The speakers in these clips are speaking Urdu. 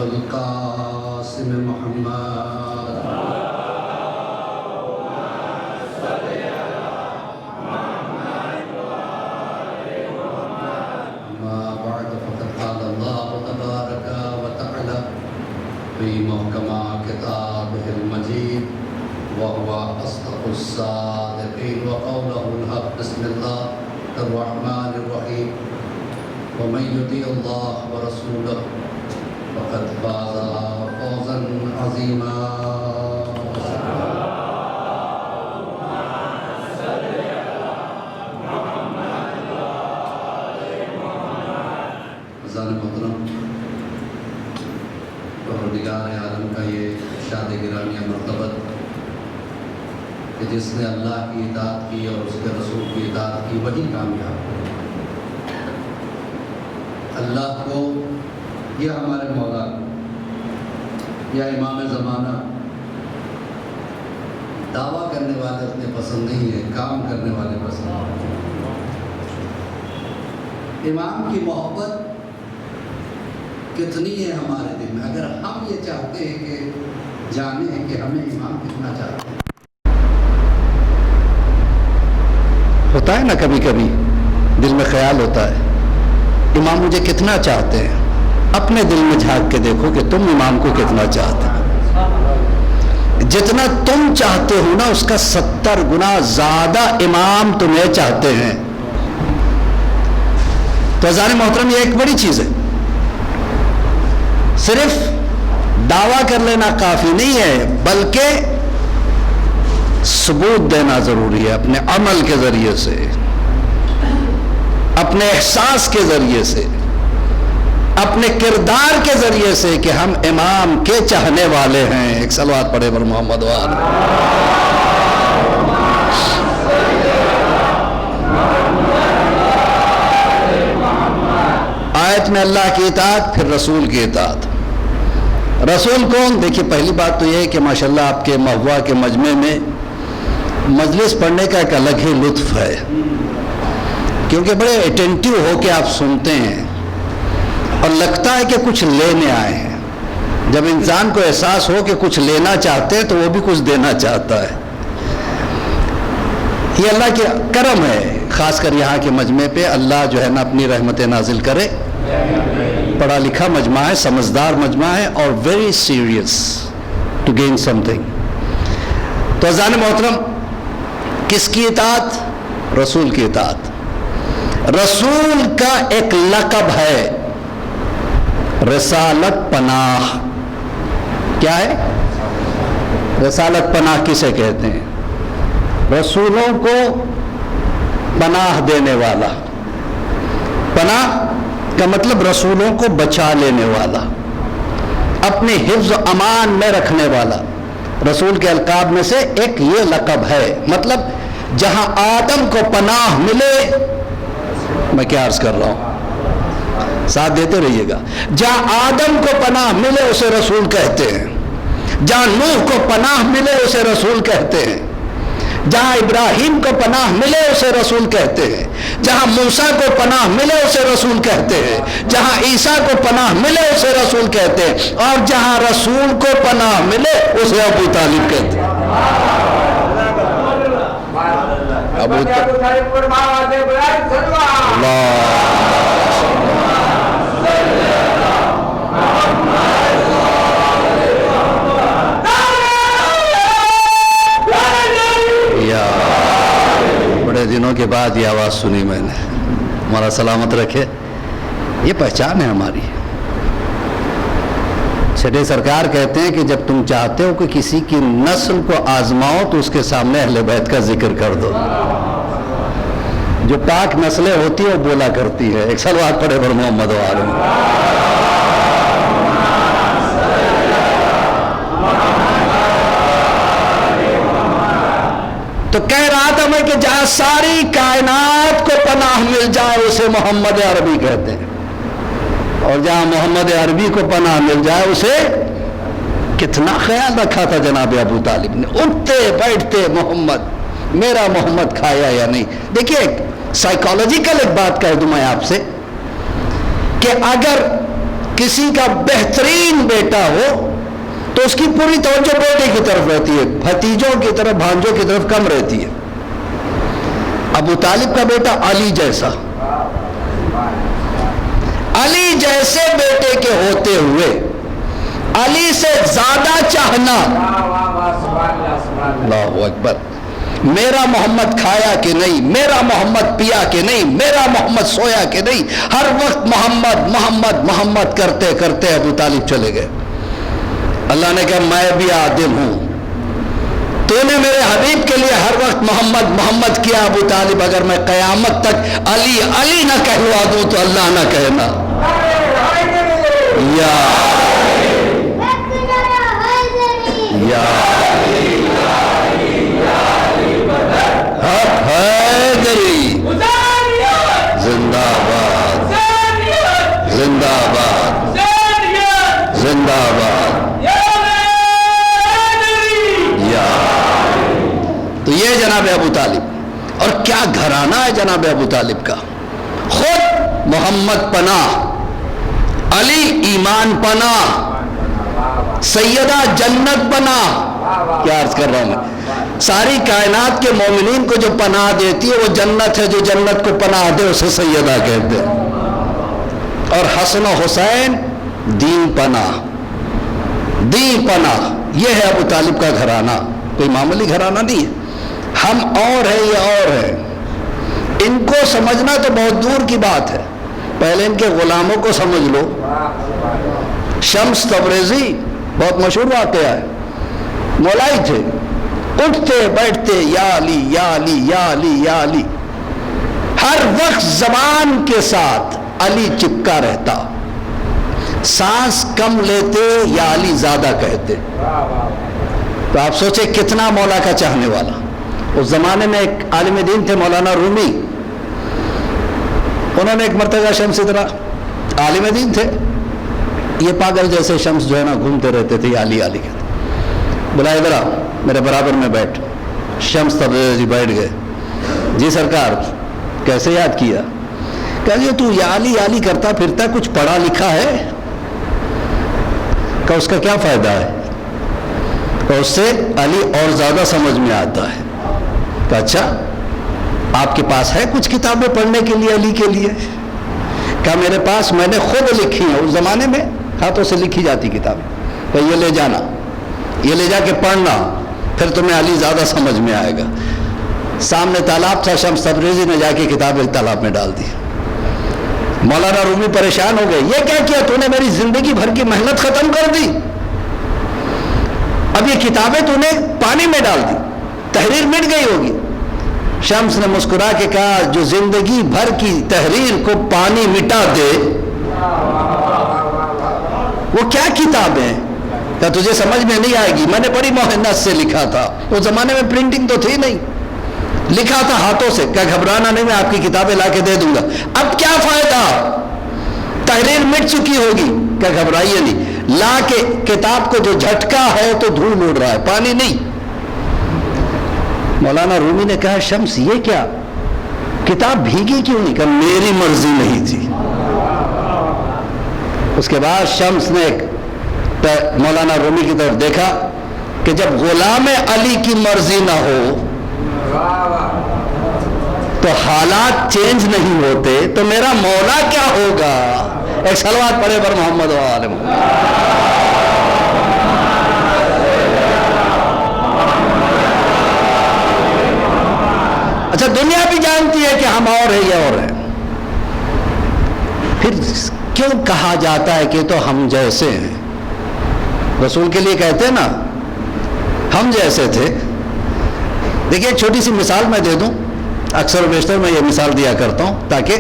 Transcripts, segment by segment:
القاسم محمد أما بعد فقد قال الله تبارك وتعالى في محكم كتابه المجيد وهو أصدق الصادقين وقوله الحق بسم الله الرحمن الرحيم ومن يطع الله ورسوله فقد فاز فوزا عظيما عزیزان محترم، پروردگار عالم کا یہ ارشاد گرامی مرتبت کہ جس نے اللہ کی اطاعت کی اور اس کے رسول کی اطاعت کی وہی کامیاب ہے۔ اللہ کو یا ہمارے مولا کو یا امام زمانہ دعویٰ کرنے والے اتنے پسند نہیں ہیں، کام کرنے والے پسند ہیں۔ امام کی محبت کتنی ہے ہمارے دل میں؟ اگر ہم یہ چاہتے ہیں کہ جانیں کہ ہمیں امام کتنا چاہتے ہیں۔ ہوتا ہے نا کبھی کبھی دل میں خیال ہوتا ہے امام مجھے کتنا چاہتے ہیں۔ اپنے دل میں جھانک کے دیکھو کہ تم امام کو کتنا چاہتے ہو۔ جتنا تم چاہتے ہو نا اس کا 70 گنا زیادہ امام تمہیں چاہتے ہیں۔ تو عزیزان محترم، یہ ایک بڑی چیز ہے۔ صرف دعویٰ کر لینا کافی نہیں ہے، بلکہ ثبوت دینا ضروری ہے، اپنے عمل کے ذریعے سے، اپنے احساس کے ذریعے سے، اپنے کردار کے ذریعے سے کہ ہم امام کے چاہنے والے ہیں۔ ایک صلوات پڑھے بر محمد وآلہ۔ آیت میں اللہ کی اطاعت، پھر رسول کی اطاعت۔ رسول کون؟ دیکھیے، پہلی بات تو یہ ہے کہ ماشاءاللہ آپ کے مہوا کے مجمع میں مجلس پڑھنے کا ایک الگ ہی لطف ہے، کیونکہ بڑے اٹینٹیو ہو کے آپ سنتے ہیں اور لگتا ہے کہ کچھ لینے آئے ہیں۔ جب انسان کو احساس ہو کہ کچھ لینا چاہتے ہیں تو وہ بھی کچھ دینا چاہتا ہے۔ یہ اللہ کی کرم ہے، خاص کر یہاں کے مجمع پہ اللہ جو ہے نا اپنی رحمت نازل کرے۔ پڑھا لکھا مجمع ہے، سمجھدار مجمع ہے، اور very serious to gain something. تو عزیزان محترم، کس کی اطاعت؟ رسول کی اطاعت۔ رسول کا ایک لقب ہے رسالت پناہ۔ کیا ہے؟ رسالت پناہ کسے کہتے ہیں؟ رسولوں کو پناہ دینے والا۔ پناہ کا مطلب رسولوں کو بچا لینے والا، اپنے حفظ و امان میں رکھنے والا۔ رسول کے القاب میں سے ایک یہ لقب ہے۔ مطلب جہاں آدم کو پناہ ملے، میں کیا عرض کر رہا ہوں، ساتھ دیتے رہیے گا، جہاں آدم کو پناہ ملے اسے رسول کہتے ہیں، جہاں نوح کو پناہ ملے اسے رسول کہتے ہیں، جہاں ابراہیم کو پناہ ملے اسے رسول کہتے ہیں، جہاں موسیٰ کو پناہ ملے اسے رسول کہتے ہیں، جہاں عیسیٰ کو پناہ ملے اسے رسول کہتے ہیں، اور جہاں رسول کو پناہ ملے اسے ابو طالب کہتے ہیں۔ ابو بڑے دنوں کے بعد یہ آواز سنی میں نے۔ ہمارا سلامت رکھے، یہ پہچان ہے ہماری۔ چھٹے سرکار کہتے ہیں کہ جب تم چاہتے ہو کہ کسی کی نسل کو آزماؤ تو اس کے سامنے اہل بیت کا ذکر کر دو۔ جو پاک نسلیں ہوتی ہیں وہ بولا کرتی ہے۔ ایک صلوات پڑھے بر محمد وآلہ۔ تو کہہ رہا تھا میں کہ جہاں ساری کائنات کو پناہ مل جائے اسے محمد عربی کہتے ہیں، اور جہاں محمد عربی کو پناہ مل جائے اسے کتنا خیال رکھا تھا جناب ابو طالب نے، اٹھتے بیٹھتے محمد، میرا محمد کھایا یا نہیں۔ دیکھیے سائیکالوجیکل ایک بات کہہ دوں میں آپ سے کہ اگر کسی کا بہترین بیٹا ہو تو اس کی پوری توجہ بیٹے کی طرف رہتی ہے، بھتیجوں کی طرف، بھانجوں کی طرف کم رہتی ہے۔ ابو طالب کا بیٹا علی جیسا، علی جیسے بیٹے کے ہوتے ہوئے علی سے زیادہ چاہنا، اللہ اکبر، میرا محمد کھایا کہ نہیں، میرا محمد پیا کہ نہیں، میرا محمد سویا کہ نہیں، ہر وقت محمد محمد محمد کرتے کرتے ابو طالب چلے گئے۔ اللہ نے کہا میں بھی آدم ہوں، تو نے میرے حبیب کے لیے ہر وقت محمد محمد کیا ابو طالب، اگر میں قیامت تک علی علی نہ کہلوا دوں تو اللہ نہ کہنا یا حیدری زندہ باد، زندہ باد، زندہ باد۔ تو یہ جناب ابو طالب، اور کیا گھرانہ ہے جناب ابو طالب کا، خود محمد پناہ، علی ایمان پناہ، سیدہ جنت پناہ۔ کیا عرض کر رہا ہوں میں، ساری کائنات کے مومنین کو جو پناہ دیتی ہے وہ جنت ہے، جو جنت کو پناہ دے اسے سیدہ کہتے ہیں۔ اور حسن و حسین دین پناہ، دین پناہ، یہ ہے ابو طالب کا گھرانہ، کوئی معمولی گھرانہ نہیں ہے۔ ہم اور ہیں، یہ اور ہیں، ان کو سمجھنا تو بہت دور کی بات ہے، پہلے ان کے غلاموں کو سمجھ لو۔ شمس تبریزی بہت مشہور واقعہ ہے، مولائی تھے، اٹھتے بیٹھتے یا علی یا علی یا علی یا علی، ہر وقت زبان کے ساتھ علی چپکا رہتا، سانس کم لیتے یا علی زیادہ کہتے۔ تو آپ سوچیں کتنا مولا کا چاہنے والا۔ اس زمانے میں ایک عالم دین تھے مولانا رومی، انہوں نے ایک مرتبہ شمس طرح عالم دین تھے، یہ پاگل جیسے شمس جو ہے نا گھومتے رہتے تھے، علی علی کہتے، بلا ادھر آ میرے برابر میں بیٹھ۔ شمس تبریزی بیٹھ گئے، جی سرکار کیسے یاد کیا؟ کہا جی تو یا علی کرتا پھرتا، کچھ پڑھا لکھا ہے؟ کہ اس کا کیا فائدہ ہے؟ کہ اس سے علی اور زیادہ سمجھ میں آتا ہے۔ کہ اچھا آپ کے پاس ہے کچھ کتابیں پڑھنے کے لیے علی کے لیے؟ کہ میرے پاس میں نے خود لکھی ہیں، اس زمانے میں ہاتھوں سے لکھی جاتی کتابیں، کہ یہ لے جانا، یہ لے جا کے پڑھنا، پھر تمہیں علی زیادہ سمجھ میں آئے گا۔ سامنے تالاب تھا، شمس تبریزی نے جا کے کتابیں تالاب میں ڈال دی۔ مولانا رومی پریشان ہو گئے، یہ کیا کیا تو نے؟ میری زندگی بھر کی محنت ختم کر دی، اب یہ کتابیں تو نے پانی میں ڈال دی، تحریر مٹ گئی ہوگی۔ شمس نے مسکرا کے کہا جو زندگی بھر کی تحریر کو پانی مٹا دے وہ کیا کتابیں؟ کہا تجھے سمجھ میں نہیں آئے گی، میں نے بڑی محنت سے لکھا تھا، اس زمانے میں پرنٹنگ تو تھی نہیں، لکھا تھا ہاتھوں سے۔ کیا گھبرانا نہیں، میں آپ کی کتابیں لا کے دے دوں گا۔ اب کیا فائدہ، تحریر مٹ چکی ہوگی۔ کیا گھبرائیے نہیں، لا کے کتاب کو جو جھٹکا ہے تو دھول اڑ رہا ہے، پانی نہیں۔ مولانا رومی نے کہا شمس یہ کیا، کتاب بھیگی کیوں نہیں؟ کہا میری مرضی نہیں تھی۔ اس کے بعد شمس نے مولانا رومی کی طرف دیکھا کہ جب غلام علی کی مرضی نہ ہو تو حالات چینج نہیں ہوتے، تو میرا مولا کیا ہوگا؟ ایک صلوات پڑھے پر محمد و آل محمد۔ اچھا دنیا بھی جانتی ہے کہ ہم اور ہیں، یہ اور ہیں، پھر کیوں کہا جاتا ہے کہ تو ہم جیسے ہیں؟ رسول کے لیے کہتے ہیں نا ہم جیسے تھے۔ دیکھیے ایک چھوٹی سی مثال میں دے دوں، اکثر و بیشتر میں یہ مثال دیا کرتا ہوں تاکہ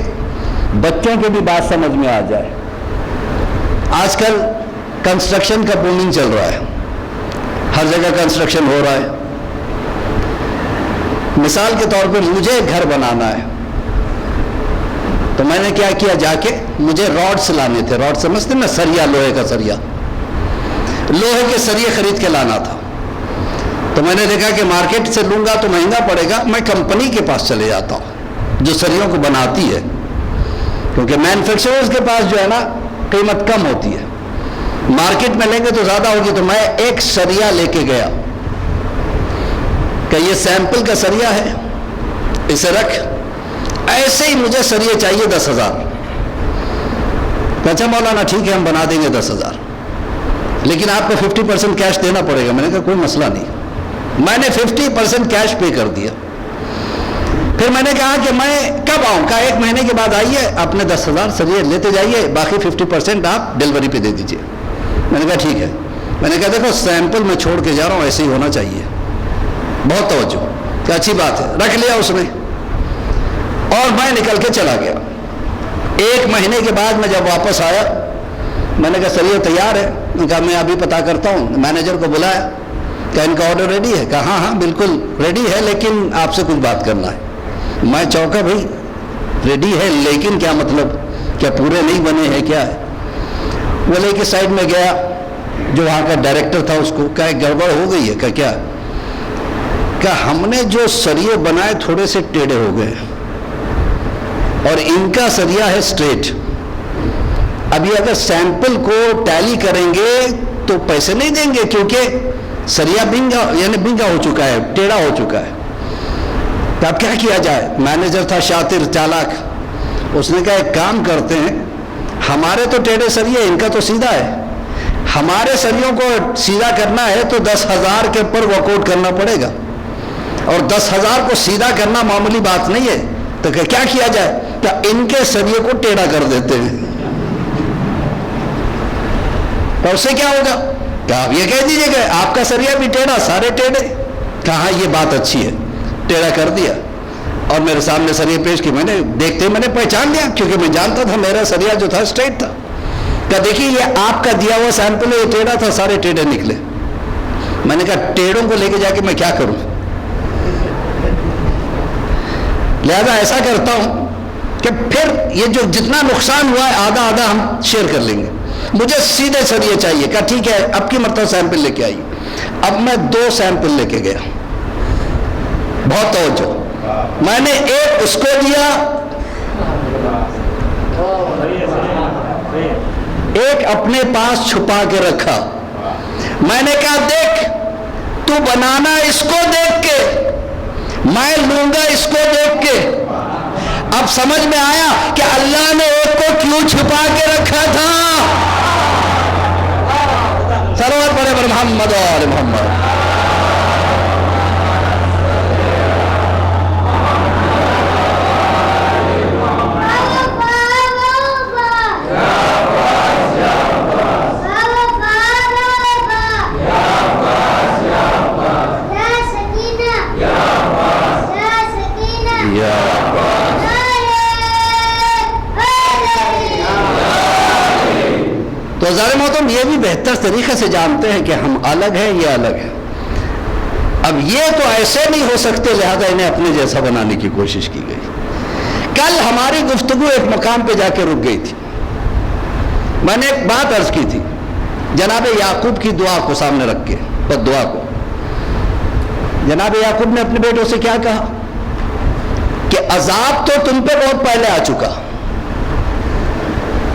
بچوں کے بھی بات سمجھ میں آ جائے۔ آج کل کنسٹرکشن کا بومنگ چل رہا ہے، ہر جگہ کنسٹرکشن ہو رہا ہے۔ مثال کے طور پہ مجھے ایک گھر بنانا ہے، تو میں نے کیا کیا، جا کے مجھے راڈس لانے تھے، راڈ سمجھتے نا، سریا، لوہے کا سریا، لوہے کے سریے خرید کے لانا تھا۔ تو میں نے دیکھا کہ مارکیٹ سے لوں گا تو مہنگا پڑے گا، میں کمپنی کے پاس چلے جاتا ہوں جو سریوں کو بناتی ہے، کیونکہ مینوفیکچررز کے پاس جو ہے نا قیمت کم ہوتی ہے، مارکیٹ میں لیں گے تو زیادہ ہوگی. تو میں ایک سریا لے کے گیا کہ یہ سیمپل کا سریا ہے، اسے رکھ. ایسے ہی مجھے سریے چاہیے 10,000. اچھا مولانا ٹھیک ہے ہم بنا دیں گے 10,000، لیکن آپ کو 50% کیش دینا پڑے گا. میں نے کہا کوئی مسئلہ نہیں. میں نے 50% کیش پے کر دیا. پھر میں نے کہا کہ میں کب آؤں؟ کہا 1 مہینے کے بعد آئیے، اپنے 10,000 سریے لیتے جائیے، باقی 50% آپ ڈیلیوری پہ دے دیجیے. میں نے کہا ٹھیک ہے. میں نے کہا دیکھو سیمپل میں چھوڑ کے جا رہا ہوں، ایسے ہی ہونا چاہیے. بہت توجہ کہ اچھی بات ہے. رکھ لیا اس نے اور میں نکل کے چلا گیا. 1 مہینے کے بعد میں جب واپس آیا میں نے کہا سر یہ تیار ہے؟ میں نے کہا میں ابھی پتہ کرتا ہوں. مینیجر کو بلایا کہ ان کا آرڈر ریڈی ہے؟ کہا ہاں بالکل ریڈی ہے، لیکن آپ سے کچھ بات کرنا ہے. میں چونکا بھائی ریڈی ہے لیکن کیا مطلب؟ کیا پورے نہیں بنے ہیں کیا ہے؟ وہ لے کے سائڈ میں گیا، جو وہاں کا ڈائریکٹر تھا اس کو کہا گڑبڑ ہو گئی ہے. کیا کہ ہم نے جو سریے بنائے تھوڑے سے ٹیڑھے ہو گئے اور ان کا سریا ہے اسٹریٹ. ابھی اگر سیمپل کو ٹیلی کریں گے تو پیسے نہیں دیں گے کیونکہ سریا بنگا ہو چکا ہے، ٹیڑھا ہو چکا ہے. تو اب کیا کیا جائے؟ مینیجر تھا شاطر چالاک، اس نے کہا ایک کام کرتے ہیں، ہمارے تو ٹیڑھے سریے، ان کا تو سیدھا ہے. ہمارے سریوں کو سیدھا کرنا ہے تو 10,000 کے اوپر ورک آؤٹ کرنا پڑے گا، اور 10,000 کو سیدھا کرنا معمولی بات نہیں ہے. تو کیا کیا جائے؟ کہ ان کے سریے کو ٹیڑھا کر دیتے ہیں. تو اس سے کیا ہوگا؟ کہ آپ یہ کہہ دیجیے کہ آپ کا سریا بھی ٹیڑھا، سارے ٹیڑھے. کہا یہ بات اچھی ہے. ٹیڑھا کر دیا اور میرے سامنے سریے پیش کی. میں نے دیکھتے میں نے پہچان لیا کیونکہ میں جانتا تھا میرا سریا جو تھا اسٹریٹ تھا. کہ دیکھیے یہ آپ کا دیا ہوا سیمپل ہے، یہ ٹیڑھا تھا، سارے ٹیڑھے نکلے. میں نے کہا ٹیڑھوں کو لے کے جا کے میں کیا کروں؟ لہذا ایسا کرتا ہوں کہ پھر یہ جو جتنا نقصان ہوا ہے آدھا آدھا ہم شیئر کر لیں گے. مجھے سیدھے سریے چاہیے. کہا ٹھیک ہے اب کی مرتبہ سیمپل لے کے آئیے. اب میں 2 سیمپل لے کے گیا. بہت توجہ. میں نے ایک اس کو دیا، ایک اپنے پاس چھپا کے رکھا. میں نے کہا دیکھ تو بنانا اس کو دیکھ کے، میں لوں گا اس کو دیکھ کے. اب سمجھ میں آیا کہ اللہ نے ایک کو کیوں چھپا کے رکھا تھا. صلوات پڑھے پر محمد و آل محمد. تو ظاہر محترم یہ بھی بہتر طریقے سے جانتے ہیں کہ ہم الگ ہیں، یہ الگ ہے. اب یہ تو ایسے نہیں ہو سکتے، لہذا انہیں اپنے جیسا بنانے کی کوشش کی گئی. کل ہماری گفتگو ایک مقام پہ جا کے رک گئی تھی. میں نے ایک بات عرض کی تھی جناب یعقوب کی دعا کو سامنے رکھ کے، بد دعا کو. جناب یعقوب نے اپنے بیٹوں سے کیا کہا کہ عذاب تو تم پہ بہت پہلے آ چکا،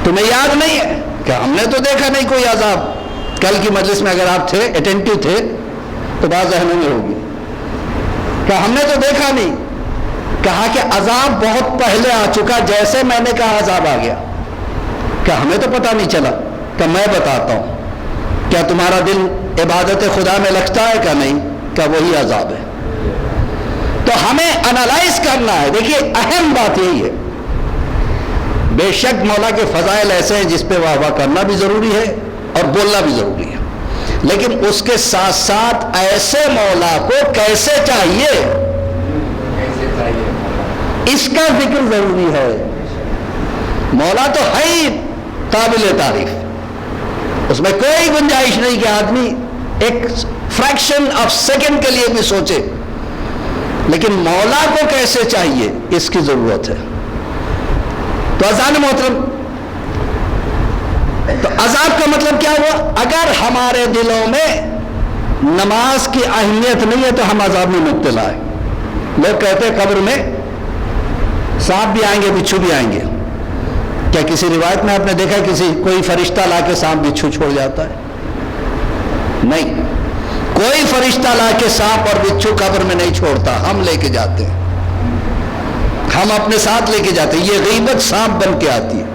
تمہیں یاد نہیں ہے؟ کہ ہم نے تو دیکھا نہیں کوئی عذاب. کل کی مجلس میں اگر آپ تھے، اٹینٹیو تھے تو بات ذہنوں میں ہوگی کہ ہم نے تو دیکھا نہیں. کہا کہ عذاب بہت پہلے آ چکا، جیسے میں نے کہا عذاب آ گیا. کہ ہمیں تو پتہ نہیں چلا. کہ میں بتاتا ہوں، کیا تمہارا دل عبادت خدا میں لگتا ہے؟ کہ نہیں. کہ وہی عذاب ہے. تو ہمیں انالائز کرنا ہے. دیکھیے اہم بات یہی ہے، بے شک مولا کے فضائل ایسے ہیں جس پہ واہ واہ کرنا بھی ضروری ہے اور بولنا بھی ضروری ہے، لیکن اس کے ساتھ ساتھ ایسے مولا کو کیسے چاہیے اس کا ذکر ضروری ہے. مولا تو ہے ہی قابل تعریف، اس میں کوئی گنجائش نہیں کہ آدمی ایک فریکشن آف سیکنڈ کے لیے بھی سوچے. لیکن مولا کو کیسے چاہیے اس کی ضرورت ہے. تو اذان محترم، تو عذاب کا مطلب کیا ہوا؟ اگر ہمارے دلوں میں نماز کی اہمیت نہیں ہے تو ہم عذاب میں مبتلا ہیں. لوگ کہتے ہیں قبر میں سانپ بھی آئیں گے، بچھو بھی آئیں گے. کیا کسی روایت میں آپ نے دیکھا کوئی فرشتہ لا کے سانپ بچھو چھوڑ جاتا ہے؟ نہیں، کوئی فرشتہ لا کے سانپ اور بچھو قبر میں نہیں چھوڑتا، ہم لے کے جاتے ہیں، ہم اپنے ساتھ لے کے جاتے ہیں۔ یہ غیبت سانپ بن کے آتی ہے،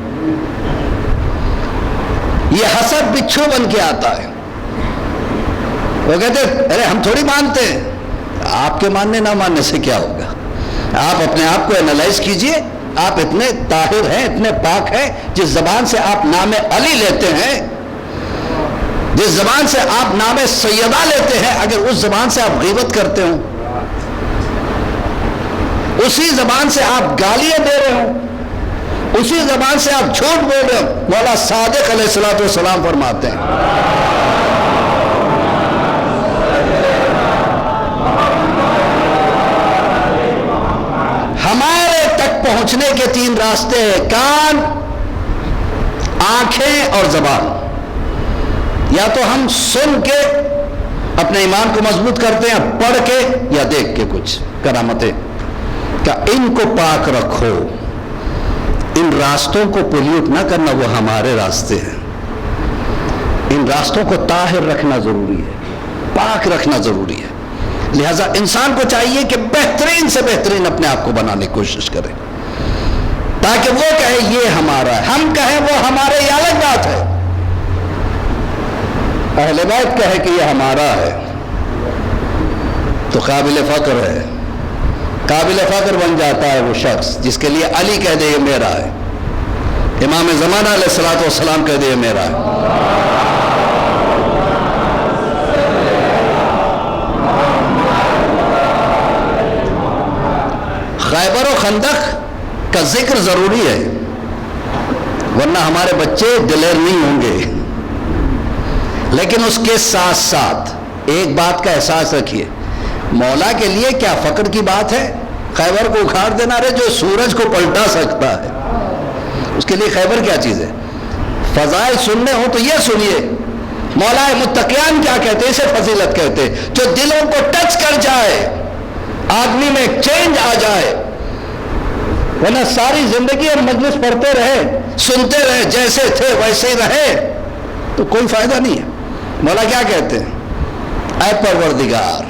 یہ حسد بچھو بن کے آتا ہے۔ وہ کہتے ہیں ارے ہم تھوڑی مانتے ہیں۔ آپ کے ماننے نہ ماننے سے کیا ہوگا؟ آپ اپنے آپ کو انالائز کیجئے، آپ اتنے طاہر ہیں، اتنے پاک ہیں، جس زبان سے آپ نام علی لیتے ہیں، جس زبان سے آپ نام سیدہ لیتے ہیں، اگر اس زبان سے آپ غیبت کرتے ہوں، اسی زبان سے آپ گالیاں دے رہے ہوں، اسی زبان سے آپ جھوٹ بول رہے ہو، مولا صادق علیہ السلام فرماتے ہیں ہمارے تک پہنچنے کے 3 راستے ہیں، کان، آنکھیں اور زبان۔ یا تو ہم سن کے اپنے ایمان کو مضبوط کرتے ہیں، پڑھ کے یا دیکھ کے کچھ کرامتیں، کہ ان کو پاک رکھو، ان راستوں کو پولیوٹ نہ کرنا، وہ ہمارے راستے ہیں، ان راستوں کو طاہر رکھنا ضروری ہے، پاک رکھنا ضروری ہے۔ لہذا انسان کو چاہیے کہ بہترین سے بہترین اپنے آپ کو بنانے کی کوشش کرے، تاکہ وہ کہے یہ ہمارا ہے، ہم کہیں وہ ہمارے، یہ الگ بات ہے۔ اہل بیت کہے کہ یہ ہمارا ہے تو قابل فخر ہے، قابل فخر بن جاتا ہے وہ شخص جس کے لیے علی کہہ دے یہ میرا ہے، امام زمانہ علیہ السلام کہہ دے یہ میرا ہے۔ خیبر و خندق کا ذکر ضروری ہے، ورنہ ہمارے بچے دلیر نہیں ہوں گے۔ لیکن اس کے ساتھ ساتھ ایک بات کا احساس رکھیے، مولا کے لیے کیا فخر کی بات ہے خیبر کو اکھاڑ دینا؟ رہے جو سورج کو پلٹا سکتا ہے، اس کے لیے خیبر کیا چیز ہے؟ فضائل سننے ہو تو یہ سنیے، مولا متقیان کیا کہتے ہیں، اسے فضیلت کہتے ہیں، جو دلوں کو ٹچ کر جائے، آدمی میں ایک چینج آ جائے، ورنہ ساری زندگی ہم مجلس پڑھتے رہے، سنتے رہے، جیسے تھے ویسے ہی رہے تو کوئی فائدہ نہیں ہے۔ مولا کیا کہتے ہیں؟ اے پروردگار،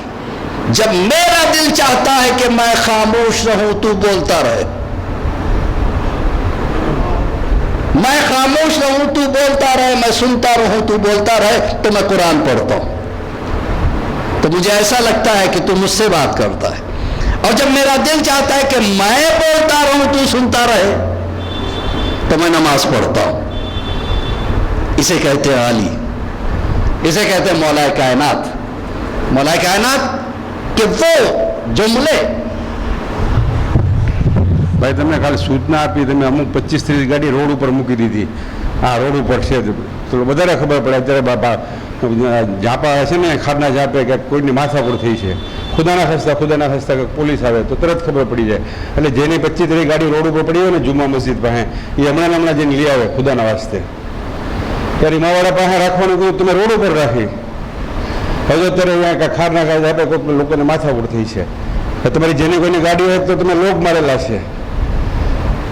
جب میرا دل چاہتا ہے کہ میں خاموش رہوں تو بولتا رہے، میں خاموش رہوں تو بولتا رہے، میں سنتا رہوں تو بولتا رہے، تو میں قرآن پڑھتا ہوں، تو مجھے ایسا لگتا ہے کہ تو مجھ سے بات کرتا ہے۔ اور جب میرا دل چاہتا ہے کہ میں بولتا رہوں تو سنتا رہے، تو میں نماز پڑھتا ہوں۔ اسے کہتے ہیں علی، اسے کہتے ہیں مولا کائنات۔ مولا کائنات کہ وہ جملے ભાઈ તમને ખાલી સૂચના આપી, તમે અમુક 25-30 ગાડી રોડ ઉપર મૂકી દીધી, આ રોડ ઉપર છે તો વધારે ખબર પડે। અત્યારે બાપા ઝાપા છે ને, ખારના ઝાપે કે કોઈની માથાકૂટ થઈ છે, ખુદાના ખસ્તા કે પોલીસ આવે તો તરત ખબર પડી જાય। એટલે જેની 25-30 ગાડી રોડ ઉપર પડી હોય ને જુમ્મા મસ્જિદ પાસે, એ હમણાં જઈને લઈ આવે ખુદાના વાસ્તે, ત્યારે માવાળા પાસે રાખવાનું કહ્યું, તમે રોડ ઉપર રાખી। હજુ અત્યારે અહીંયા ખારના ઝાપે કોઈ લોકોને માથાકૂટ થઈ છે, તમારી જેની કોઈની ગાડી હોય તો તમે લોક મારેલા છે,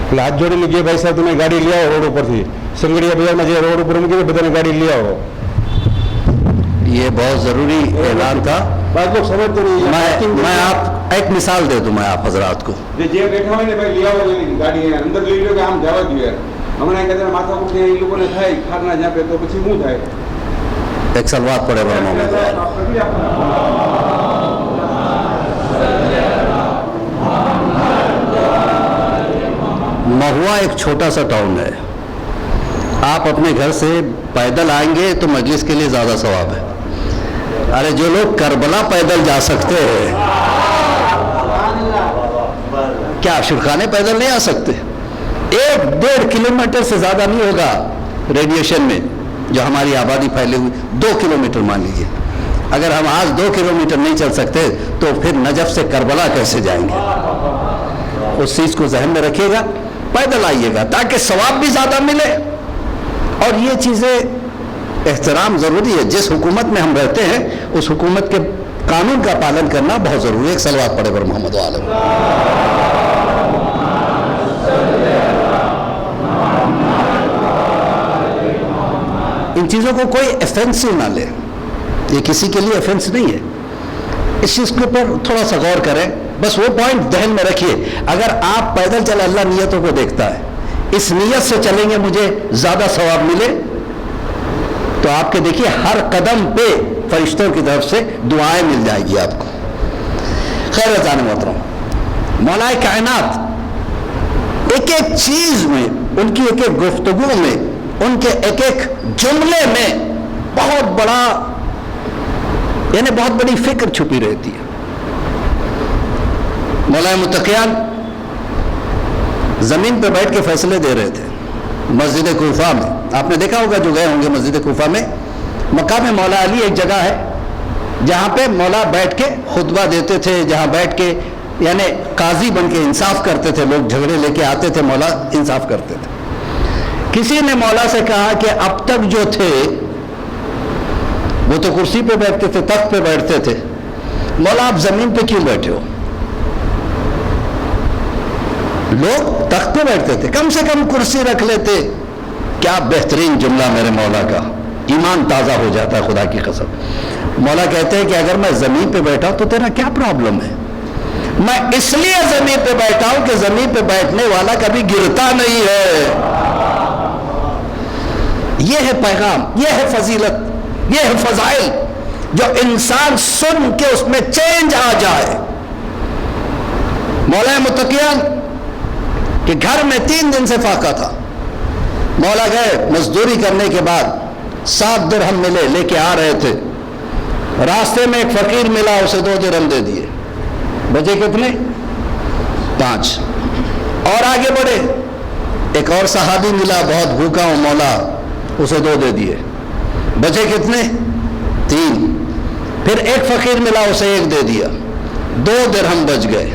એટલે હાથ જોડીને કે ભાઈ સાહેબ તમે ગાડી લઈ આવો રોડ ઉપરથી, સંગડિયા બજારમાં જે રોડ ઉપર મૂકી બધાને ગાડી લઈ આવો। یہ بہت ضروری اعلان تھا۔ بعض لوگ سمجھتے نہیں، میں آپ ایک مثال دے دوں میں آپ حضرات کو۔ જે બેઠા હોય ને ભાઈ લઈ આવો ગાડી અંદર લઈ લો કે આમ જવા જોઈએ। હમણાં કદાચ માથાકૂટ એ લોકોને થાય ખારના જાપે તો પછી શું થાય? ایک سلوات پڑھے بڑا محمد مہوا ایک چھوٹا سا ٹاؤن ہے، آپ اپنے گھر سے پیدل آئیں گے تو مجلس کے لیے زیادہ ثواب ہے۔ ارے جو لوگ کربلا پیدل جا سکتے ہیں، کیا عاشقانے پیدل نہیں آ سکتے؟ 1-1.5 کلومیٹر سے زیادہ نہیں ہوگا ریڈیشن میں جو ہماری آبادی پھیلے ہوئی، 2 کلومیٹر مان لیجیے۔ اگر ہم آج 2 کلومیٹر نہیں چل سکتے تو پھر نجف سے کربلا کیسے جائیں گے؟ اس چیز کو ذہن میں رکھیے گا، پیدل آئیے گا تاکہ ثواب بھی زیادہ ملے۔ اور یہ چیزیں احترام ضروری ہے، جس حکومت میں ہم رہتے ہیں اس حکومت کے قانون کا پالن کرنا بہت ضروری ہے۔ ایک صلوات پڑھے پر محمد وعلیہ ان چیزوں کو کوئی افینسو نہ لے، یہ کسی کے لیے افینس نہیں ہے، اس چیز کے اوپر تھوڑا سا غور کریں، بس وہ پوائنٹ ذہن میں رکھیے۔ اگر آپ پیدل چلے، اللہ نیتوں کو دیکھتا ہے، اس نیت سے چلیں گے مجھے زیادہ ثواب ملے، تو آپ کے دیکھیے ہر قدم پہ فرشتوں کی طرف سے دعائیں مل جائے گی آپ کو۔ خیر عزیزان محترم، مولا کائنات ایک ایک چیز میں، ان کی ایک ایک گفتگو میں، ان کے ایک ایک جملے میں بہت بڑا، یعنی بہت بڑی فکر چھپی رہتی ہے۔ مولا متقیان زمین پہ بیٹھ کے فیصلے دے رہے تھے مسجد کوفہ میں۔ آپ نے دیکھا ہوگا جو گئے ہوں گے مسجد کوفہ میں، مقام مولا علی ایک جگہ ہے جہاں پہ مولا بیٹھ کے خطبہ دیتے تھے، جہاں بیٹھ کے یعنی قاضی بن کے انصاف کرتے تھے، لوگ جھگڑے لے کے آتے تھے، مولا انصاف کرتے تھے۔ کسی نے مولا سے کہا کہ اب تک جو تھے وہ تو کرسی پہ بیٹھتے تھے، تخت پہ بیٹھتے تھے، مولا آپ زمین پہ کیوں بیٹھے ہو؟ لوگ تخت پہ بیٹھتے تھے، کم سے کم کرسی رکھ لیتے۔ کیا بہترین جملہ میرے مولا کا، ایمان تازہ ہو جاتا ہے خدا کی قسم۔ مولا کہتے ہیں کہ اگر میں زمین پہ بیٹھا تو تیرا کیا پرابلم ہے؟ میں اس لیے زمین پہ بیٹھا ہوں کہ زمین پہ بیٹھنے والا کبھی گرتا نہیں ہے۔ یہ ہے پیغام، یہ ہے فضیلت، یہ ہے فضائل جو انسان سن کے اس میں چینج آ جائے۔ مولا متقیان کہ گھر میں 3 دن سے فاقہ تھا، مولا گئے مزدوری کرنے کے بعد 7 درہم ملے، لے کے آ رہے تھے، راستے میں ایک فقیر ملا، اسے 2 درہم دے دیے، بچے کتنے؟ 5۔ اور آگے بڑھے، ایک اور صحابی ملا، بہت بھوکا ہوں مولا، اسے 2 دے دیے، بچے کتنے؟ 3۔ پھر ایک فقیر ملا، اسے 1 دے دیا، 2 درہم بچ گئے۔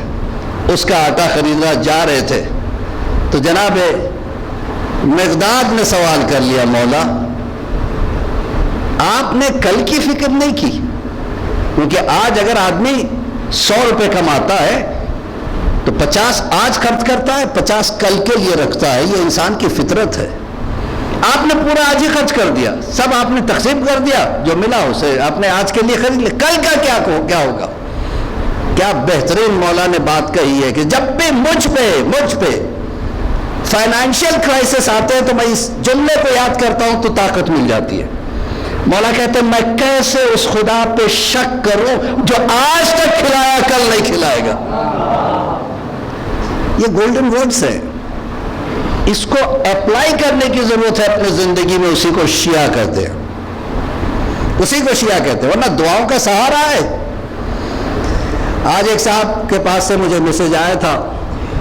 اس کا آٹا خریدنا جا رہے تھے تو جناب مقداد نے سوال کر لیا، مولا آپ نے کل کی فکر نہیں کی؟ کیونکہ آج اگر آدمی 100 روپے کماتا ہے تو 50 آج خرچ کرتا ہے، 50 کل کے لیے رکھتا ہے، یہ انسان کی فطرت ہے۔ آپ نے پورا آج ہی خرچ کر دیا، سب آپ نے تقسیم کر دیا، جو ملا اسے آپ نے آج کے لیے خرید لیا، کل کا کیا ہوگا؟ کیا بہترین مولا نے بات کہی ہے کہ جب بھی مجھ پہ فائنینشیل کرائسس آتے ہیں تو میں اس جملے کو یاد کرتا ہوں تو طاقت مل جاتی ہے۔ مولا کہتے ہیں میں کیسے اس خدا پہ شک کروں جو آج تک کھلایا کل نہیں کھلائے گا۔ یہ گولڈن ورڈز ہیں، اس کو اپلائی کرنے کی ضرورت ہے اپنی زندگی میں، اسی کو شیعہ کہتے ہیں، اسی کو شیعہ کہتے ہیں، ورنہ دعاؤں کا سہارا ہے۔ آج ایک صاحب کے پاس سے مجھے میسج آیا تھا،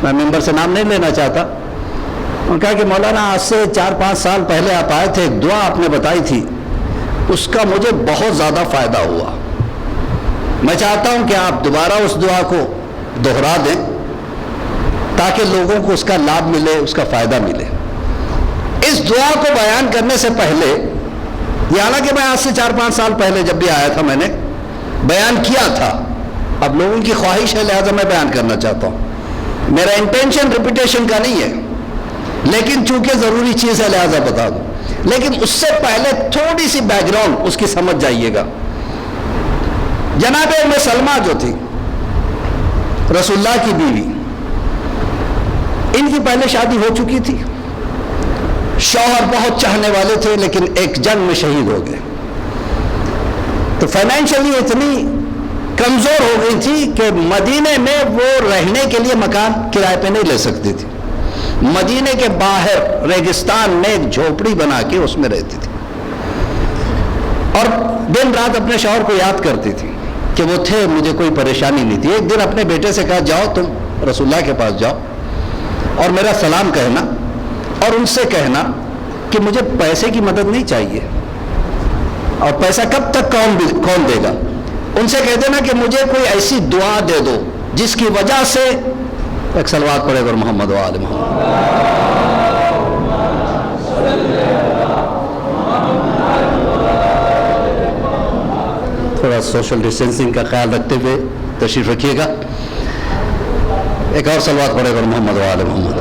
میں ممبر سے نام نہیں لینا چاہتا، انہوں نے کہا کہ مولانا آج سے 4-5 سال پہلے آپ آئے تھے، ایک دعا آپ نے بتائی تھی، اس کا مجھے بہت زیادہ فائدہ ہوا، میں چاہتا ہوں کہ آپ دوبارہ اس دعا کو دہرا دیں تاکہ لوگوں کو اس کا لابھ ملے، اس کا فائدہ ملے۔ اس دعا کو بیان کرنے سے پہلے، یہ حالانکہ میں آج سے 4-5 سال پہلے جب بھی آیا تھا میں نے بیان کیا تھا، اب لوگوں کی خواہش ہے لہذا میں بیان کرنا چاہتا ہوں، میرا انٹینشن ریپیٹیشن کا نہیں ہے، لیکن چونکہ ضروری چیز ہے لہذا بتا دوں۔ لیکن اس سے پہلے تھوڑی سی بیک گراؤنڈ اس کی سمجھ جائیے گا۔ جناب ام سلمہ جو تھی رسول اللہ کی بیوی، ان کی پہلے شادی ہو چکی تھی، شوہر بہت چاہنے والے تھے لیکن ایک جنگ میں شہید ہو گئے، تو فائنینشلی اتنی کمزور ہو گئی تھی کہ مدینے میں وہ رہنے کے لیے مکان کرائے پہ نہیں لے سکتی تھی، مدینے کے باہر ریگستان میں ایک جھوپڑی بنا کے اس میں رہتی تھی، اور دن رات اپنے شوہر کو یاد کرتی تھی کہ وہ تھے، مجھے کوئی پریشانی نہیں تھی۔ ایک دن اپنے بیٹے سے کہا جاؤ تم رسول اللہ کے پاس جاؤ اور میرا سلام کہنا اور ان سے کہنا کہ مجھے پیسے کی مدد نہیں چاہیے، اور پیسہ کب تک کون دے گا، ان سے کہہ دینا کہ مجھے کوئی ایسی دعا دے دو جس کی وجہ سے ایک صلوات پڑھے گا محمد و آل محمد۔ تھوڑا سوشل ڈسٹینسنگ کا خیال رکھتے ہوئے تشریف رکھیے گا، ایک اور صلوات پڑھے گا محمد و آل محمد۔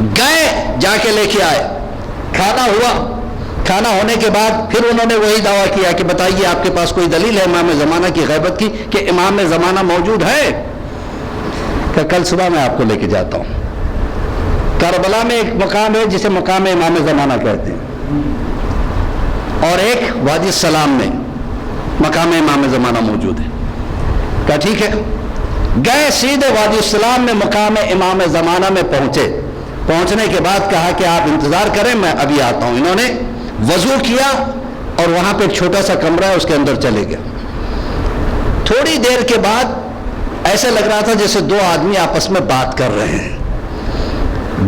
گئے جا کے لے کے آئے، کھانا ہوا، کھانا ہونے کے بعد پھر انہوں نے وہی دعویٰ کیا کہ بتائیے آپ کے پاس کوئی دلیل ہے امام زمانہ کی غیبت کی کہ امام زمانہ موجود ہے؟ کہ کل صبح میں آپ کو لے کے جاتا ہوں۔ کربلا میں ایک مقام ہے جسے مقام امام زمانہ کہتے ہیں، اور ایک وادی السلام میں مقام امام زمانہ موجود ہے۔ کہا ٹھیک ہے، گئے سیدھے وادی السلام میں مقام امام زمانہ میں پہنچے۔ پہنچنے کے بعد کہا کہ آپ انتظار کریں، میں ابھی آتا ہوں۔ انہوں نے وضو کیا اور وہاں پہ ایک چھوٹا سا کمرہ ہے، اس کے اندر چلے گئے۔ تھوڑی دیر کے بعد ایسے لگ رہا تھا جیسے دو آدمی آپس میں بات کر رہے ہیں۔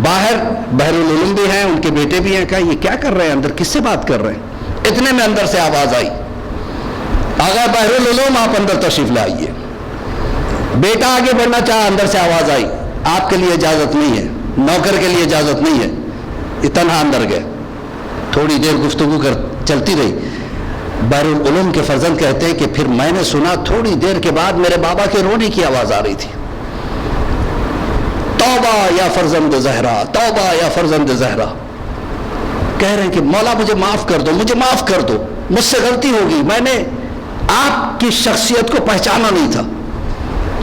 باہر بحر العلوم بھی ہیں، ان کے بیٹے بھی ہیں۔ کہا یہ کیا کر رہے ہیں اندر، کس سے بات کر رہے ہیں؟ اتنے میں اندر سے آواز آئی، آغا بحر العلوم آپ اندر تشریف لائیے۔ بیٹا آگے بڑھنا چاہا، اندر سے آواز آئی آپ کے لیے اجازت نہیں ہے، نوکر کے لیے اجازت نہیں ہے۔ یہ تنہا اندر گئے، تھوڑی دیر گفتگو چلتی رہی۔ بحر العلوم کے فرزند کہتے ہیں کہ پھر میں نے سنا تھوڑی دیر کے بعد میرے بابا کے رونے کی آواز آ رہی تھی، توبہ یا فرزند زہرا، توبہ یا فرزند زہرا۔ کہہ رہے ہیں کہ مولا مجھے معاف کر دو، مجھے معاف کر دو، مجھ سے غلطی ہوگی، میں نے آپ کی شخصیت کو پہچانا نہیں تھا۔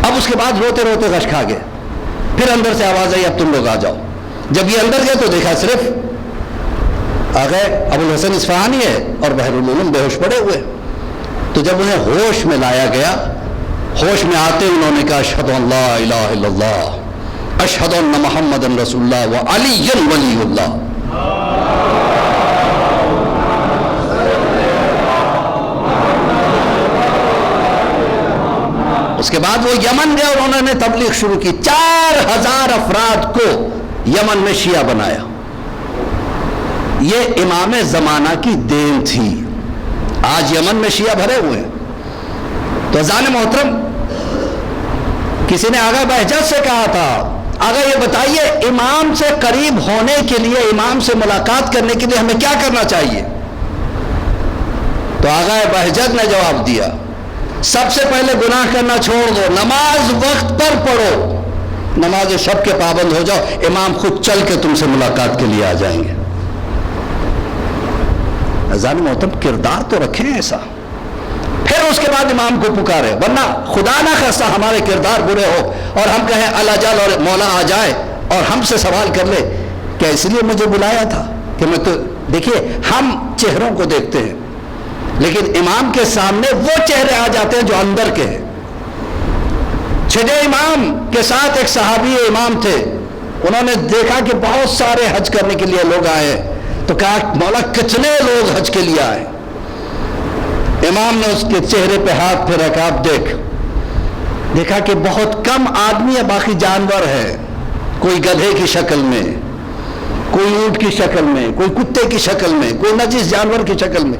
اب اس کے بعد روتے روتے غش کھا گئے۔ پھر اندر سے آواز آئی اب تم لوگ آ جاؤ۔ جب یہ اندر گئے تو دیکھا صرف آگے ابو الحسن اصفہانی ہے اور بحر العلوم بے ہوش پڑے ہوئے۔ تو جب انہیں ہوش میں لایا گیا، ہوش میں آتے انہوں نے کہا اشہد ان لا الہ الا اللہ، اشہد ان محمد رسول اللہ و علی ولی اللہ۔ اس کے بعد وہ یمن گئے اور انہوں نے تبلیغ شروع کی۔ 4000 افراد کو یمن میں شیعہ بنایا۔ یہ امام زمانہ کی دین تھی۔ آج یمن میں شیعہ بھرے ہوئے ہیں۔ تو اذان محترم، کسی نے آغا بہجت سے کہا تھا آغا یہ بتائیے امام سے قریب ہونے کے لیے، امام سے ملاقات کرنے کے لیے ہمیں کیا کرنا چاہیے؟ تو آغا بہجت نے جواب دیا سب سے پہلے گناہ کرنا چھوڑ دو، نماز وقت پر پڑھو، نماز شب کے پابند ہو جاؤ، امام خود چل کے تم سے ملاقات کے لیے آ جائیں گے۔ اذان محترم کردار تو رکھیں ایسا، پھر اس کے بعد امام کو پکارے، ورنہ خدا نہ خواستہ ہمارے کردار برے ہو اور ہم کہیں اللہ جل اور مولا آ جائے اور ہم سے سوال کر لے کہ اس لیے مجھے بلایا تھا کہ میں تو دیکھیے ہم چہروں کو دیکھتے ہیں لیکن امام کے سامنے وہ چہرے آ جاتے ہیں جو اندر کے ہیں۔ چھٹے امام کے ساتھ ایک صحابی امام تھے، انہوں نے دیکھا کہ بہت سارے حج کرنے کے لیے لوگ آئے، تو کہا مولا کتنے لوگ حج کے لیے آئے؟ امام نے اس کے چہرے پہ ہاتھ پھیرا کہ آپ دیکھا کہ بہت کم آدمی ہے، باقی جانور ہے، کوئی گدھے کی شکل میں، کوئی اونٹ کی شکل میں، کوئی کتے کی شکل میں، کوئی نجس جانور کی شکل میں۔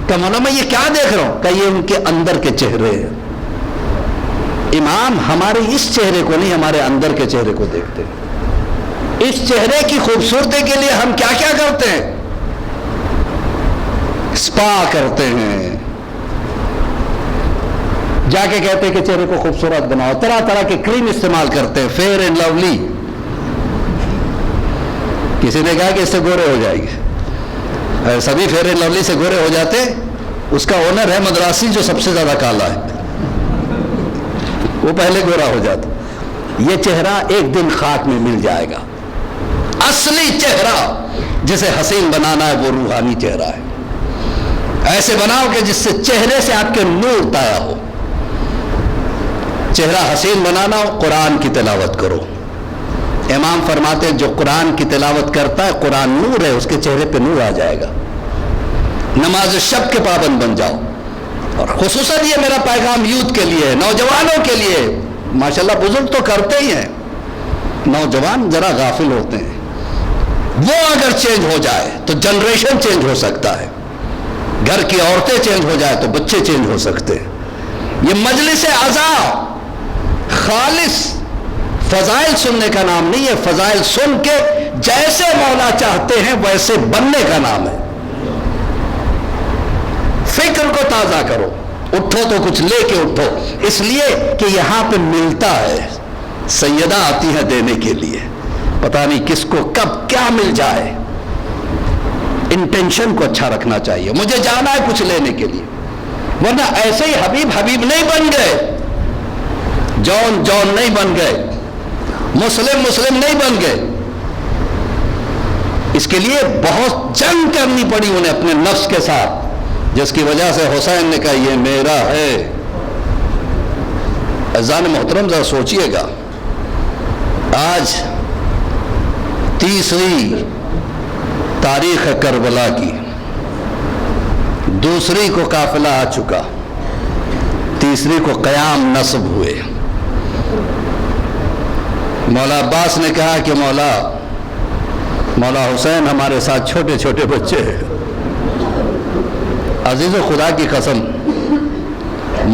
کہ مولا میں یہ کیا دیکھ رہا ہوں؟ کہ یہ ان کے اندر کے چہرے ہیں۔ امام ہمارے اس چہرے کو نہیں، ہمارے اندر کے چہرے کو دیکھتے ہیں۔ اس چہرے کی خوبصورتی کے لیے ہم کیا کیا کرتے ہیں؟ سپا کرتے ہیں، جا کے کہتے ہیں کہ چہرے کو خوبصورت بناؤ، طرح طرح کے کریم استعمال کرتے ہیں، فیئر اینڈ لولی۔ کسی نے کہا کہ اس سے گورے ہو جائیں گے، سبھی فیئر اینڈ لولی سے گورے ہو جاتے، اس کا اونر ہے مدراسی جو سب سے زیادہ کالا ہے، وہ پہلے گورا ہو جاتا۔ یہ چہرہ ایک دن خاک میں مل جائے گا۔ اصلی چہرہ جسے حسین بنانا ہے وہ روحانی چہرہ ہے۔ ایسے بناؤ کہ جس سے چہرے سے آپ کے نور تایا ہو۔ چہرہ حسین بنانا ہو، قرآن کی تلاوت کرو۔ امام فرماتے ہیں جو قرآن کی تلاوت کرتا ہے قرآن نور ہے، اس کے چہرے پہ نور آ جائے گا۔ نماز شب کے پابند بن جاؤ، اور خصوصاً یہ میرا پیغام یوتھ کے لیے، نوجوانوں کے لیے۔ ماشاءاللہ بزرگ تو کرتے ہی ہیں، نوجوان ذرا غافل ہوتے ہیں۔ وہ اگر چینج ہو جائے تو جنریشن چینج ہو سکتا ہے، گھر کی عورتیں چینج ہو جائے تو بچے چینج ہو سکتے ہیں۔ یہ مجلس اعضاء خالص فضائل سننے کا نام نہیں ہے، فضائل سن کے جیسے مولا چاہتے ہیں ویسے بننے کا نام ہے۔ فکر کو تازہ کرو، اٹھو تو کچھ لے کے اٹھو، اس لیے کہ یہاں پہ ملتا ہے۔ سیدہ آتی ہے دینے کے لیے، پتہ نہیں کس کو کب کیا مل جائے. انٹینشن کو اچھا رکھنا چاہیے. مجھے جانا ہے کچھ لینے کے لیے، ورنہ ایسے ہی حبیب حبیب نہیں بن گئے، جون جون نہیں بن گئے، مسلم مسلم نہیں بن گئے. اس کے لیے بہت جنگ کرنی پڑی انہیں اپنے نفس کے ساتھ، جس کی وجہ سے حسین نے کہا یہ میرا ہے. اذان محترم ذرا سوچئے گا، آج تیسری تاریخ کربلا کی، دوسری کو قافلہ آ چکا، تیسری کو قیام نصب ہوئے. مولا عباس نے کہا کہ مولا حسین ہمارے ساتھ چھوٹے چھوٹے بچے ہیں. عزیز و خدا کی قسم،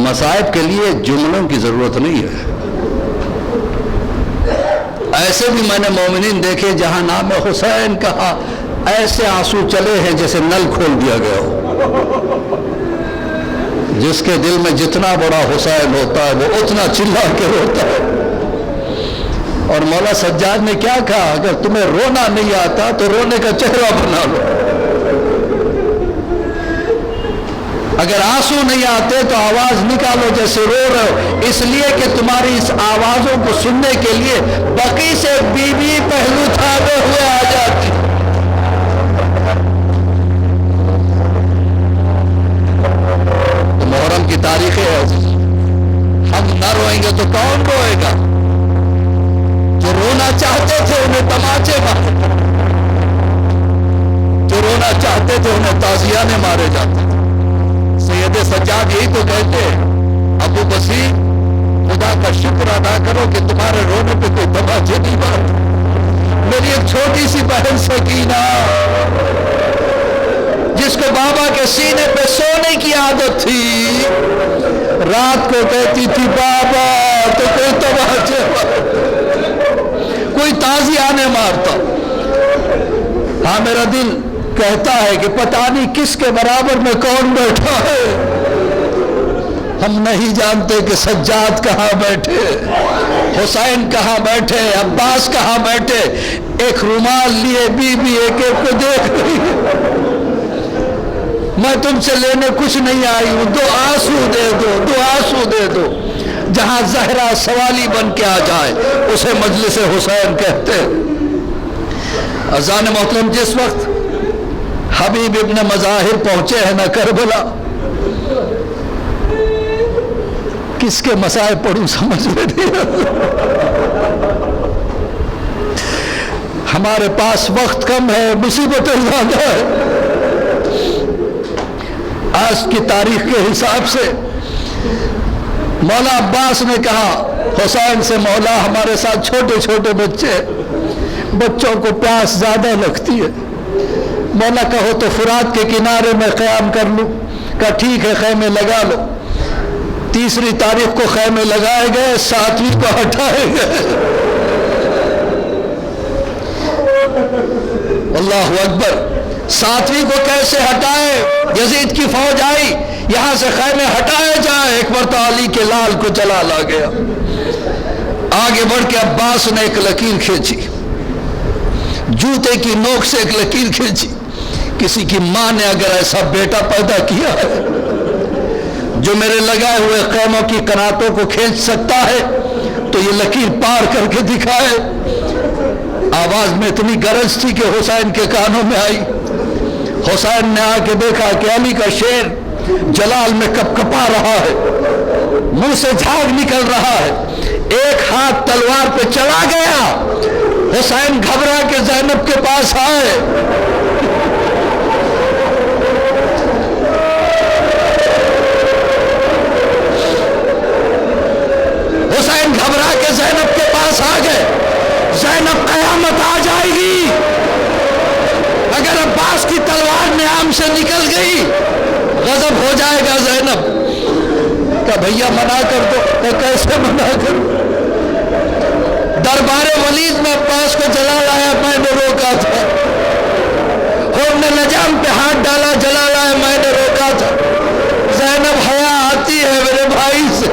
مصائب کے لیے جملوں کی ضرورت نہیں ہے. ایسے بھی میں نے مومنین دیکھے جہاں نام حسین کہا ایسے آنسو چلے ہیں جیسے نل کھول دیا گیا ہو. جس کے دل میں جتنا بڑا حسین ہوتا ہے وہ اتنا چلا کے روتا ہے. اور مولا سجاد نے کیا کہا، اگر تمہیں رونا نہیں آتا تو رونے کا چہرہ بنا لو. اگر آنسو نہیں آتے تو آواز نکالو جیسے رو رہے ہو، اس لیے کہ تمہاری اس آوازوں کو سننے کے لیے بقی سے بی بی پہلو تھامے ہوئے آ جاتی. تو محرم کی تاریخ ہے، ہم نہ روئیں گے تو کون روئے گا؟ جو رونا چاہتے تھے انہیں تماچے مارے، جو رونا چاہتے تھے انہیں تازیانے مارے جاتے تھے. سید سجاد یہی تو کہتے ہیں، ابو بصیر خدا کا شکر ادا کرو کہ تمہارے رونے پہ کوئی تماچے نہیں مارتا. میری ایک چھوٹی سی بہن سکینہ، جس کو بابا کے سینے پہ سونے کی عادت تھی، رات کو کہتی تھی بابا تو کوئی تماچے کوئی تازیانے مارتا. ہاں میرا دل کہتا ہے کہ پتہ نہیں کس کے برابر میں کون بیٹھا ہے. ہم نہیں جانتے کہ سجاد کہاں بیٹھے، حسین کہاں بیٹھے، عباس کہاں بیٹھے. ایک رومال لیے بی بی ایک ایک کو دیکھ رہی ہے. میں تم سے لینے کچھ نہیں آئی ہوں، دو آنسو دے دو، دو آنسو دے دو. جہاں زہرا سوالی بن کے آ جائے اسے مجلس حسین کہتے ہیں. اذان محترم، جس وقت حبیب ابن مظاہر پہنچے ہیں نہ کربلا، کس کے مسائب پڑھوں سمجھ میں نہیں. ہمارے پاس وقت کم ہے، مصیبتیں زیادہ ہے. آج کی تاریخ کے حساب سے مولا عباس نے کہا حسین سے، مولا ہمارے ساتھ چھوٹے چھوٹے بچے، بچوں کو پیاس زیادہ لگتی ہے، مولا کہو تو فرات کے کنارے میں قیام کر لوں. کہا ٹھیک ہے، خیمے لگا لو. تیسری تاریخ کو خیمے لگائے گئے، ساتویں کو ہٹائے گئے. اللہ اکبر. ساتویں کو کیسے ہٹائے؟ یزید کی فوج آئی، یہاں سے خیمے ہٹائے جائیں. ایک مرتبہ علی کے لال کو جلا لا گیا. آگے بڑھ کے عباس نے ایک لکیر کھینچی، جوتے کی نوک سے ایک لکیر کھینچی. کسی کی ماں نے اگر ایسا بیٹا پیدا کیا ہے جو میرے لگائے ہوئے خیموں کی کناتوں کو کھینچ سکتا ہے تو یہ لکیر پار کر کے دکھائے. آواز میں اتنی گرج تھی کہ حسین کے کانوں میں آئی. حسین نے آ کے دیکھا کہ علی کا شیر جلال میں کپ کپا رہا ہے، منہ سے جھاگ نکل رہا ہے. ایک ہاتھ تلوار پہ چلا گیا. حسین گھبرا کے زینب کے پاس آئے. حسین گھبرا کے زینب کے پاس آ گئے. زینب قیامت آ جائے گی اگر عباس کی تلوار نیام سے نکل گئی، غضب ہو جائے گا. زینب کہ بھیا منع کر دو. کہ کیسے منع کروں؟ دربار ولید میں عباس کو جلا لایا، میں نے روکا تھا. اور نے لجام پہ ہاتھ ڈالا، جلا لایا، میں نے روکا تھا. زینب حیا آتی ہے میرے بھائی سے.